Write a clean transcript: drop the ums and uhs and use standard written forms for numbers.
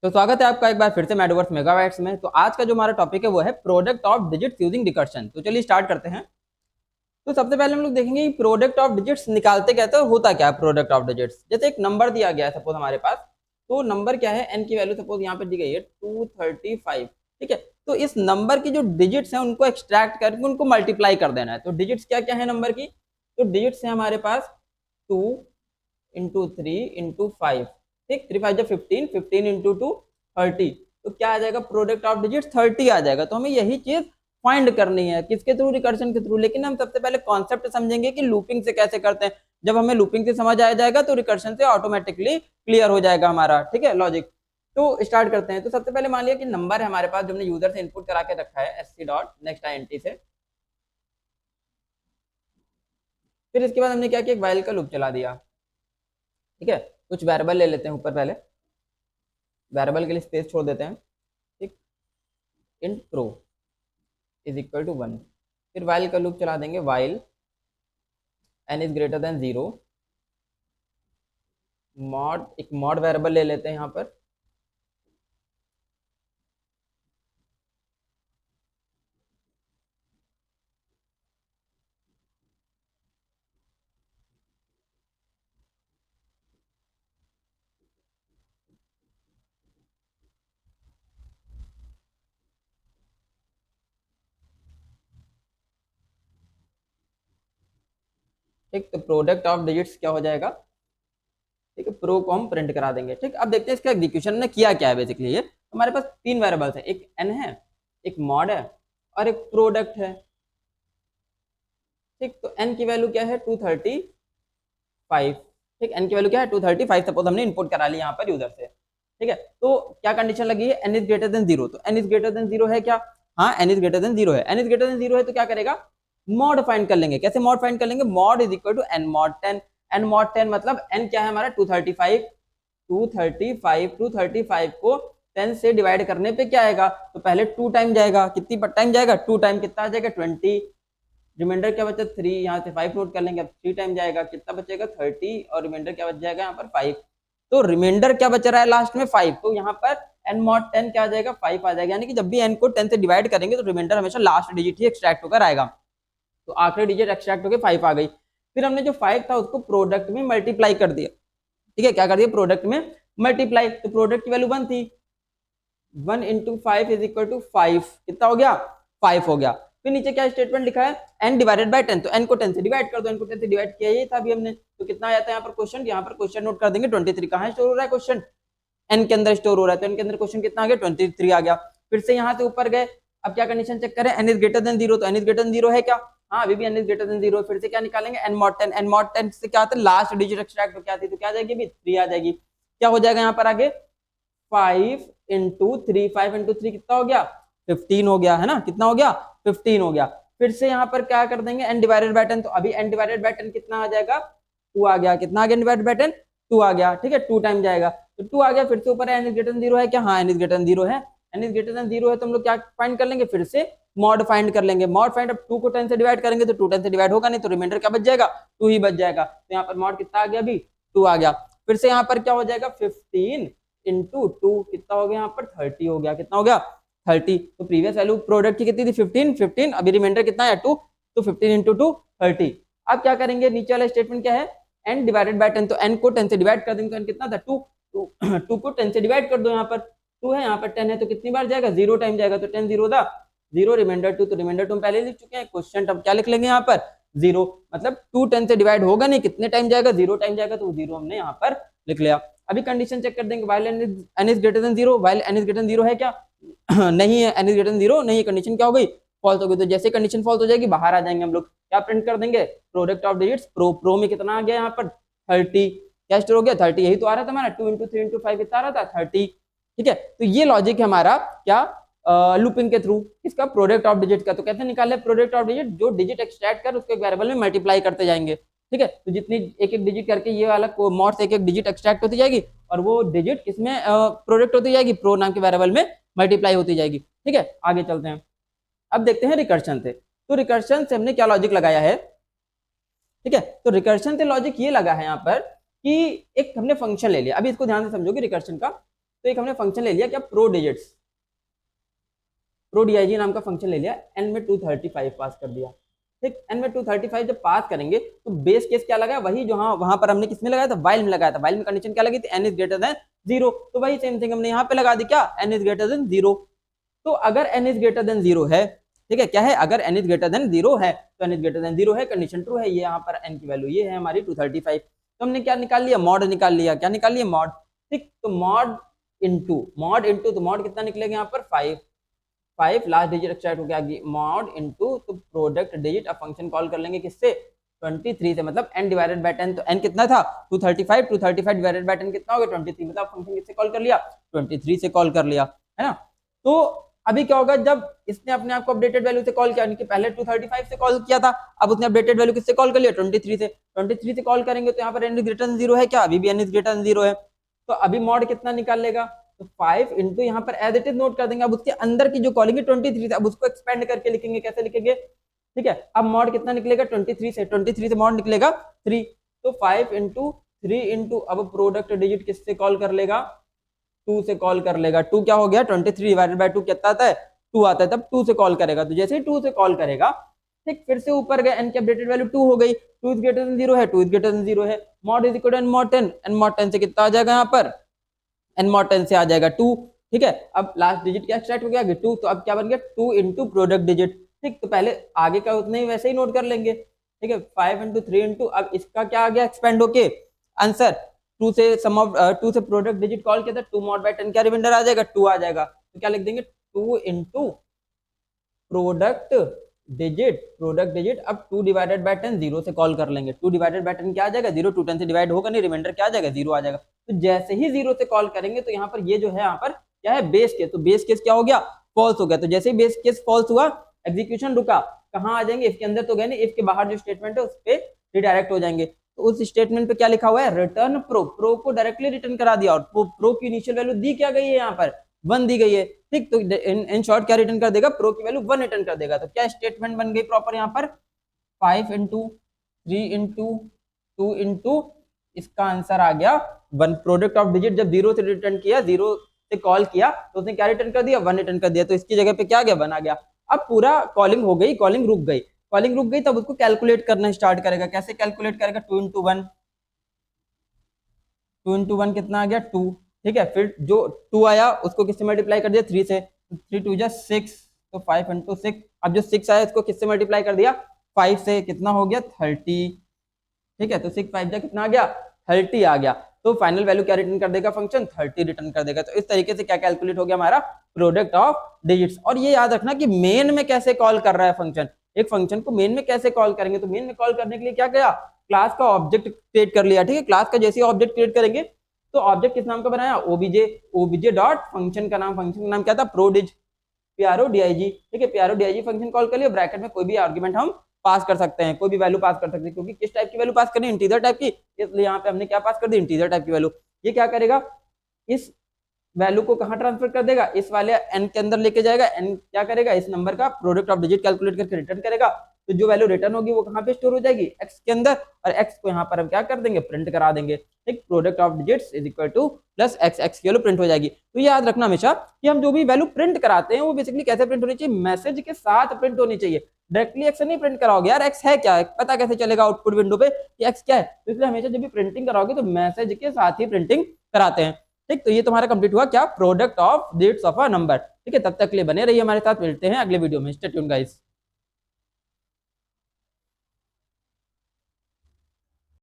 तो स्वागत है आपका एक बार फिर से मैडवर्स मेगाबाइट्स में। तो आज का जो हमारा टॉपिक है वो है product of digits using recursion. तो चलिए स्टार्ट करते हैं। तो सबसे पहले हम लोग देखेंगे कि प्रोडक्ट ऑफ डिजिट्स निकालते कैसे और होता क्या है प्रोडक्ट ऑफ डिजिट्स। जैसे एक नंबर दिया गया है सपोज हमारे पास, तो नंबर क्या है, एन की वैल्यू सपोज यहाँ पे दी गई है 235। ठीक है, तो इस नंबर की जो डिजिट्स हैं उनको एक्सट्रैक्ट करके उनको मल्टीप्लाई कर देना है। तो डिजिट्स क्या क्या है नंबर की, तो डिजिट्स है हमारे पास 2 इंटू 3 इंटू 5। ठीक, 3 5 15, 15 इंटू 2 30। तो क्या आ जाएगा, प्रोडक्ट ऑफ डिजिट्स 30 आ जाएगा। तो हमें यही चीज फाइंड करनी है, किसके थ्रू, रिकर्शन के थ्रू। लेकिन हम सबसे पहले कॉन्सेप्ट समझेंगे कि लूपिंग से कैसे करते हैं। जब हमें लूपिंग से समझ आ जाएगा तो रिकर्शन से ऑटोमेटिकली क्लियर हो जाएगा हमारा, ठीक है, लॉजिक। तो स्टार्ट करते हैं। तो सबसे पहले मान लिया कि नंबर है हमारे पास जो हमने यूजर से इनपुट करा के रखा है s c dot next INT से। फिर इसके बाद हमने क्या किया, एक वाइल का लूप चला दिया। ठीक है, कुछ वेरिएबल ले लेते हैं ऊपर, पहले वेरिएबल के लिए स्पेस छोड़ देते हैं। ठीक, int pro is equal to 1। फिर वाइल का लूप चला देंगे, while n is greater than 0, mod, एक मॉड वेरिएबल ले लेते हैं यहाँ पर। ठीक, तो प्रोडक्ट ऑफ डिजिट्स क्या हो जाएगा, ठीक है, प्रो को हम प्रिंट करा देंगे। ठीक, अब देखते हैं इसका एग्जीक्यूशन ने किया क्या है। बेसिकली ये हमारे पास तीन वेरिएबल्स है, एक एन है, एक मॉड है और एक प्रोडक्ट है। ठीक, तो एन की वैल्यू क्या है 235। ठीक, एन की वैल्यू क्या है 235, सपोज हमने इनपुट करा ली यहाँ पर यूजर से। ठीक है, तो क्या कंडीशन लगी है, एन इज ग्रेटर देन 0। तो एन इज ग्रेटर देन 0 है क्या, हाँ एन इज ग्रेटर देन 0 है। एन इज ग्रेटर देन 0 है तो क्या करेगा, मॉड फाइंड कर लेंगे। कैसे मॉड फाइंड कर लेंगे, mod is equal to n mod 10। N mod 10 मतलब एन क्या है हमारा 235। 235 को 10 से डिवाइड करने पे क्या आएगा, तो पहले 2 टाइम जाएगा, कितनी टाइम जाएगा, 2 टाइम, कितना आ जाएगा 20। रिमाइंडर क्या बचा 3, यहाँ से 5 नोट कर लेंगे, अब 3 टाइम जाएगा, कितना बचेगा 30, और रिमाइंडर क्या बच जाएगा यहाँ पर 5। तो रिमाइंडर क्या बच रहा है लास्ट में 5, तो यहाँ पर एन मॉड 10 क्या आ जाएगा 5 आ जाएगा। यानी कि जब भी एन को 10 से डिवाइड करेंगे तो रिमाइंडर हमेशा लास्ट डिजिट ही एक्सट्रैक्ट होकर आएगा। तो आखिरी डिजिट एक्सट्रैक्ट होकर 5 आ गई। फिर हमने जो 5 था उसको प्रोडक्ट में मल्टीप्लाई कर दिया। ठीक है, क्या कर दिया, प्रोडक्ट में मल्टीप्लाई। तो प्रोडक्ट की वैल्यू 1 थी, 1 इंटू 5 इज इक्वल टू 5, कितना हो गया 5 हो गया। फिर नीचे क्या स्टेटमेंट लिखा है, n डिवाइडेड बाय 10। तो n को 10 से डिवाइड कर दो, n को 10 से डिवाइड किया ही था अभी हमने। तो कितना आया था यहाँ पर क्वेश्चन, यहाँ पर क्वेश्चन नोट कर देंगे 23 कहाँ स्टोर हो रहा है क्वेश्चन, n के अंदर स्टोर हो रहा है। तो n के अंदर क्वेश्चन कितना आ गया 23 आ गया। फिर से यहाँ से ऊपर गए, अब क्या कंडीशन चेक करें, n इज ग्रेटर देन 0। तो n इज ग्रेटर देन 0 है क्या, हाँ अभी भी n इज ग्रेटर देन 0। फिर से क्या निकालेंगे, n मॉड 10। n मॉड 10 से क्या आता है, लास्ट डिजिट एक्सट्रैक्ट हो क्या थी, तो क्या आ जाएगी अभी 3 आ जाएगी। क्या हो जाएगा यहाँ पर आगे, 5 इंटू 3, 5 इंटू 3 कितना हो गया 15 हो गया, है ना, कितना हो गया 15 हो गया। फिर से यहाँ पर क्या कर देंगे, n डिवाइडेड बाय 10। तो अभी n डिवाइडेड बाय 10 कितना आ जाएगा 2 आ गया, कितना आ गया डिवाइडेड बाय 10 2 आ गया। ठीक है, 2 टाइम जाएगा तो 2 आ गया। फिर से ऊपर n इज ग्रेटर देन 0 है क्या, हाँ n इज ग्रेटर देन 0 है। n इज ग्रेटर देन 0 है तो हम लोग क्या फाइंड कर लेंगे, फिर से मॉड फाइंड कर लेंगे। मॉड फाइंड, अब 2 को 10 से डिवाइड करेंगे तो 2 10 से डिवाइड होगा नहीं, तो रिमाइंडर क्या बच जाएगा 2 ही बच जाएगा। तो यहाँ पर मॉड कितना आ गया अभी 2 आ गया। फिर से यहाँ पर क्या हो जाएगा 15 इंटू 2 कितना हो गया यहाँ पर 30 हो गया, कितना हो गया 30। तो प्रीवियस वैल्यू प्रोडक्ट की कितनी थी 15, अभी रिमाइंडर कितना है 2, तो 15 इंटू 2 30। अब क्या करेंगे, नीचे वाला स्टेटमेंट क्या है, n डिवाइडेड बाय 10। तो n को 10 से डिवाइड कर देंगे तो n कितना था 2, तो 2 को 10 से डिवाइड कर दो, यहाँ पर 2 है यहाँ पर 10 है, तो कितनी बार जाएगा 0 टाइम जाएगा। तो 10 0 था 0, रिमाइंडर 2, तो रिमाइंडर 2 हम पहले लिख चुके हैं, क्वेश्चन अब क्या लिख लेंगे यहाँ पर 0, मतलब 2 10 से डिवाइड होगा नहीं, कितने टाइम जाएगा 0 टाइम जाएगा, तो 0 हमने यहाँ पर लिख लिया। अभी कंडीशन चेक कर देंगे, while n is greater than 0, while n is greater than 0 है क्या नहीं है, n इज ग्रेटर देन 0 नहीं है, कंडीशन क्या हो गई फॉल्स हो गई। तो जैसे कंडीशन फॉल्स हो जाएगी बाहर आ जाएंगे हम लोग, क्या प्रिंट कर देंगे, प्रोडक्ट ऑफ डिजिट्स प्रो में कितना आ गया यहाँ पर 30, क्या स्टोर हो गया 30, यही तो आ रहा था हमारा 2 इंटू 3 इंटू 5 कितना आ रहा था 30। ठीक है, तो ये लॉजिक है हमारा क्या, लूपिंग के थ्रू इसका प्रोडक्ट ऑफ डिजिट का। तो कैसे निकाले प्रोडक्ट ऑफ डिजिट, जो डिजिट एक्सट्रैक्ट कर उसको एक वेरिएबल में मल्टीप्लाई करते जाएंगे। ठीक है, तो जितनी एक एक डिजिट करके ये वाला मॉड से एक एक डिजिट एक्सट्रैक्ट होती जाएगी और वो डिजिट किसमें प्रोडक्ट होती जाएगी, प्रो नाम के वेरिएबल में मल्टीप्लाई होती जाएगी। ठीक है, आगे चलते हैं। अब देखते हैं रिकर्शन से। तो रिकर्शन से हमने क्या लॉजिक लगाया है, ठीक है, तो रिकर्शन से लॉजिक ये लगा है यहाँ पर कि एक हमने फंक्शन ले लिया। अभी इसको ध्यान से समझोगे रिकर्शन का। तो एक हमने फंक्शन ले लिया क्या, प्रो डिजिट्स, प्रो डीआईजी नाम का फंक्शन ले लिया, एन में 235 पास कर दिया। ठीक, एन में 235 जब पास करेंगे तो बेस केस क्या लगाया, वही जो हाँ वहां पर हमने किसमें लगाया था, वाइल में लगाया था। वाइल में कंडीशन क्या लगी थी, एन इज ग्रेटर देन 0, तो वही सेम थिंग हमने यहाँ पे लगा दी क्या, एन इज ग्रेटर देन 0। तो अगर एन इज ग्रेटर देन 0 है, ठीक है, क्या है, अगर एन इज ग्रेटर देन 0 है तो एन इज ग्रेटर देन 0 है, कंडीशन ट्रू है, ये यहाँ पर एन की वैल्यू ये है हमारी 235। तो हमने क्या निकाल लिया, मॉड निकाल लिया, क्या निकाल लिया, मॉड। ठीक, तो मॉड इनटू तो मॉड कितना निकलेगा यहाँ पर 5 लास्ट डिजिट एक्सट्रैक्ट हो गया, मॉड इनटू तो प्रोडक्ट डिजिट। अब फंक्शन कॉल कर लेंगे किससे, 23 से, मतलब n डिवाइडेड बाय 10, तो n कितना था 235 डिवाइडेड बाय 10 कितना हो गया 23, मतलब फंक्शन किससे कॉल कर लिया, 23 से कॉल कर लिया, है ना। तो अभी क्या होगा, जब इसने अपने आप को अपडेटेड वैल्यू से कॉल किया, यानी कि पहले 235 से कॉल किया था, अब उसने अपडेटेड वैल्यू किससे कॉल कर लिया, 23 से कॉल करेंगे तो यहाँ पर n इज ग्रेटर देन 0 है क्या, अभी भी n इज ग्रेटर देन 0 है, तो अभी मॉड कितना निकाल लेगा, तो 5 इंटू यहाँ पर एज इट इज नोट कर देंगे। अब उसके अंदर की जो कॉलिंग है 23 से, अब उसको एक्सपेंड करके लिखेंगे, कैसे लिखेंगे, ठीक है। अब मॉड कितना निकलेगा 23 से मॉड निकलेगा 3, तो 5 इंटू 3 इंटू, अब प्रोडक्ट डिजिट किससे कॉल कर लेगा, 2 से कॉल कर लेगा। 2 क्या हो गया, 23 डिवाइडेड बाय 2 कितना आता है, 2 आता है, तब 2 से कॉल करेगा। तो जैसे ही 2 से कॉल करेगा, ठीक, फिर से ऊपर गए, n की अपडेटेड वैल्यू 2 हो गई, 2 इज ग्रेटर देन 0 है, 2 इज ग्रेटर देन 0 है, mod is equal to n mod 10, n mod 10 से कितना आ जाएगा यहाँ पर, n मॉड 10 से आ जाएगा 2, ठीक है। अब लास्ट डिजिट क्या एक्सट्रैक्ट हो गया 2, तो अब क्या बन गया 2 इंटू प्रोडक्ट डिजिट, ठीक, तो पहले आगे का उतने ही वैसे ही नोट कर लेंगे, ठीक है। 5 इंटू 3 इंटू, अब इसका क्या आ गया एक्सपेंड होके आंसर, 2 से सम ऑफ 2 से प्रोडक्ट डिजिट कॉल किया था, 2 मॉड बाय 10 क्या रिमाइंडर आ जाएगा 2 आ जाएगा, तो क्या लिख देंगे 2 इंटू प्रोडक्ट डिजिट। अब 2 डिवाइडेड बाय 10 0 से कॉल कर लेंगे, 2 डिवाइडेड बाय 10 क्या आ जाएगा 0, 2 10 से डिवाइड होगा नहीं, रिमाइंडर क्या आ जाएगा 0 आ जाएगा। तो जैसे ही 0 से कॉल करेंगे तो यहाँ पर ये जो है यहाँ पर क्या है बेस केस, तो बेस केस क्या हो गया फॉल्स हो गया। तो जैसे ही बेस केस फॉल्स हुआ, एग्जीक्यूशन रुका, कहाँ आ जाएंगे, इफ के अंदर तो गए नहीं, इफ के बाहर जो स्टेटमेंट है उस पर रिडायरेक्ट हो जाएंगे। तो उस स्टेटमेंट पे क्या लिखा हुआ है, रिटर्न प्रो को डायरेक्टली रिटर्न करा दिया, और प्रो की इनिशियल वैल्यू दी क्या गई है यहाँ पर 1 दी गई है, ठीक। तो इन शॉर्ट क्या रिटर्न कर देगा, प्रो की वैल्यू 1 रिटर्न कर देगा। तो क्या स्टेटमेंट बन गई प्रॉपर यहाँ पर, 5 इंटू 3 इंटू 2 इंटू, इसका आंसर आ गया 1। प्रोडक्ट ऑफ डिजिट जब 0 से रिटर्न किया, 0 से कॉल किया, तो उसने क्या रिटर्न कर दिया 1 रिटर्न कर दिया, तो इसकी जगह पे क्या आ गया 1 आ गया। अब पूरा कॉलिंग हो गई, कॉलिंग रुक गई, तब उसको कैलकुलेट करना स्टार्ट करेगा। कैसे कैलकुलेट करेगा, 2 इंटू 1 कितना आ गया 2, ठीक है। फिर जो 2 आया उसको किससे मल्टीप्लाई कर दिया 3 से, 3 2 जा 6, तो 5 इंटू 6। अब जो 6 आया इसको किससे मल्टीप्लाई कर दिया 5 से, कितना हो गया 30, ठीक है। तो 6 5 जा कितना आ गया 30 आ गया। तो फाइनल वैल्यू क्या रिटर्न कर देगा फंक्शन, 30 रिटर्न कर देगा। तो इस तरीके से क्या कैलकुलेट हो गया हमारा प्रोडक्ट ऑफ डिजिट्स। और ये याद रखना कि मेन में कैसे कॉल कर रहा है फंक्शन, एक फंक्शन को मेन में कैसे कॉल करेंगे, तो मेन में कॉल करने के लिए क्या किया, क्लास का ऑब्जेक्ट क्रिएट कर लिया, ठीक है। क्लास का जैसे ऑब्जेक्ट क्रिएट करेंगे तो ऑब्जेक्ट किस नाम का बनाया, ओबीजे डॉट फंक्शन का नाम क्या था, प्रोडिज, PRODIG, ठीक है। PRODIG फंक्शन कॉल कर लिया, ब्रैकेट में कोई भी आर्गुमेंट हम पास कर सकते हैं, कोई भी वैल्यू पास कर सकते हैं, क्योंकि किस टाइप की वैल्यू पास करनी है, इंटीजर टाइप की, इसलिए यहाँ पे हमने क्या पास कर दी, इंटीजर टाइप की वैल्यू। ये क्या करेगा, इस वैल्यू को कहाँ ट्रांसफर कर देगा, इस वाले n के अंदर लेके जाएगा, n क्या करेगा, इस नंबर का प्रोडक्ट ऑफ डिजिट कैलकुलेट करके रिटर्न करेगा। तो जो वैल्यू रिटर्न होगी वो कहाँ पे स्टोर हो जाएगी, x के अंदर, और x को यहाँ पर हम क्या कर देंगे, प्रिंट करा देंगे, ठीक। Product of digits is equal two plus x की वैल्यू प्रिंट हो जाएगी। तो ये याद रखना हमेशा कि हम जो भी वैल्यू प्रिंट कराते हैं वो बेसिकली कैसे प्रिंट होनी चाहिए, मैसेज के साथ प्रिंट होनी चाहिए। डायरेक्टली x नहीं प्रिंट कराओगे यार, x है क्या, पता कैसे चलेगा आउटपुट विंडो पे कि x क्या है। तो इसलिए हमेशा जब भी प्रिंटिंग कराओगे तो मैसेज के साथ ही प्रिंटिंग कराते हैं, ठीक। तो ये तुम्हारा कंप्लीट हुआ क्या, product of digits of a number, ठीक है। तब तक के लिए बने रहिए हमारे साथ, मिलते हैं अगले वीडियो में, स्टे ट्यून्ड गाइस।